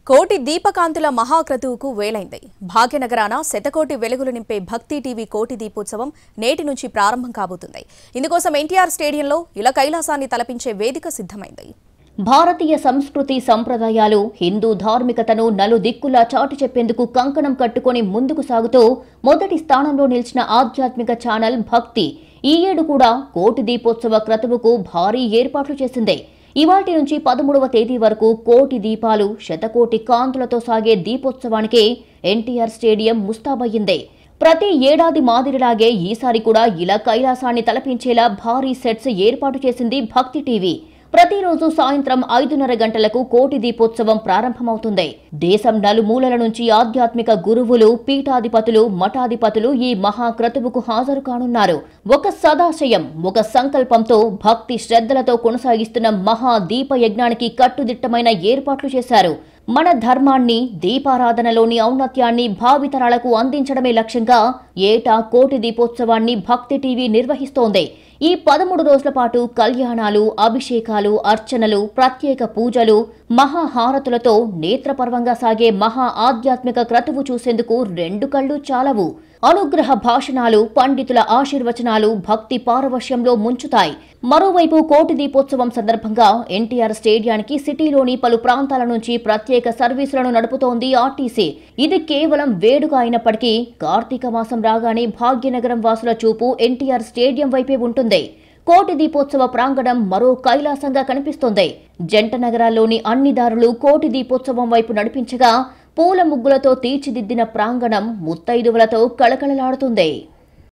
కోటి దీపకాంతుల మహాక్రతువుకు వేలైంది. భాగ్యనగరాన శతకోటి వెలుగులు నింపే భక్తి టీవీ కోటి దీపోత్సవం నేటి నుంచి ప్రారంభం కాబోతుంది. ఇందుకోసం ఎన్టీఆర్ స్టేడియంలో ఇల కైలాసాన్ని తలపించే వేదిక సిద్ధమైంది. భారతీయ సంస్కృతి సంప్రదాయాలు హిందూ ధార్మికతను నలుదిక్కులా చాటి చెప్పేందుకు కంకణం కట్టుకొని ముందుకు సాగుతూ మొదటి స్థానంలో నిలిచిన ఆధ్యాత్మిక ఛానల్ భక్తి ఈ ఏడు కూడా కోటి దీపోత్సవ క్రతువుకు భారీ ఏర్పాట్లు చేసింది. ఇవాటి నుంచి 13వ తేదీ వరకు కోటి దీపాలు శతకోటి కాంతులతో సాగే దీపోత్సవానికి ఎన్టీఆర్ స్టేడియం ముస్తాబయ్యింది. ప్రతి ఏడాది మాదిరిలాగే ఈసారి కూడా ఇలా కైలాసాన్ని తలపించేలా భారీ సెట్స్ ఏర్పాటు చేసింది భక్తి టీవీ. ప్రతిరోజు సాయంత్రం 5:30 గంటలకు కోటి దీపోత్సవం ప్రారంభమవుతుంది. దేశం నలుమూలల నుంచి ఆధ్యాత్మిక గురువులు, పీఠాధిపతులు, మఠాధిపతులు ఈ మహాక్రతువుకు హాజరు కానున్నారు. ఒక సదాశయం, ఒక సంకల్పంతో భక్తి శ్రద్ధలతో కొనసాగిస్తున్న మహా దీప యజ్ఞానికి కట్టుదిట్టమైన ఏర్పాట్లు చేశారు. మన ధర్మాన్ని, దీపారాధనలోని ఔన్నత్యాన్ని భావితరాలకు అందించడమే లక్ష్యంగా ఏటా కోటి దీపోత్సవాన్ని భక్తి టీవీ నిర్వహిస్తోంది. ఈ 13 రోజుల పాటు కళ్యాణాలు, అభిషేకాలు, అర్చనలు, ప్రత్యేక పూజలు, మహాహారతులతో నేత్రపర్వంగా సాగే మహా ఆధ్యాత్మిక క్రతువు చూసేందుకు రెండు కళ్ళు చాలవు. అనుగ్రహ భాషణాలు, పండితుల ఆశీర్వచనాలు భక్తి పారవశ్యంలో ముంచుతాయి. మరోవైపు కోటి దీపోత్సవం సందర్భంగా ఎన్టీఆర్ స్టేడియానికి సిటీలోని పలు ప్రాంతాల నుంచి ప్రత్యేక సర్వీసులను నడుపుతోంది ఆర్టీసీ. ఇది కేవలం వేడుక అయినప్పటికీ కార్తీక మాసం రాగానే భాగ్యనగరం వాసుల చూపు ఎన్టీఆర్ స్టేడియం వైపే ఉంటుంది. కోటి దీపోత్సవ ప్రాంగణం మరో కైలాసంగా కనిపిస్తోంది. జంట నగరాల్లోని అన్ని దారులు కోటి దీపోత్సవం వైపు నడిపించగా పూల ముగ్గులతో తీర్చిదిద్దిన ప్రాంగణం ముత్తైదువులతో కళకళలాడుతుంది.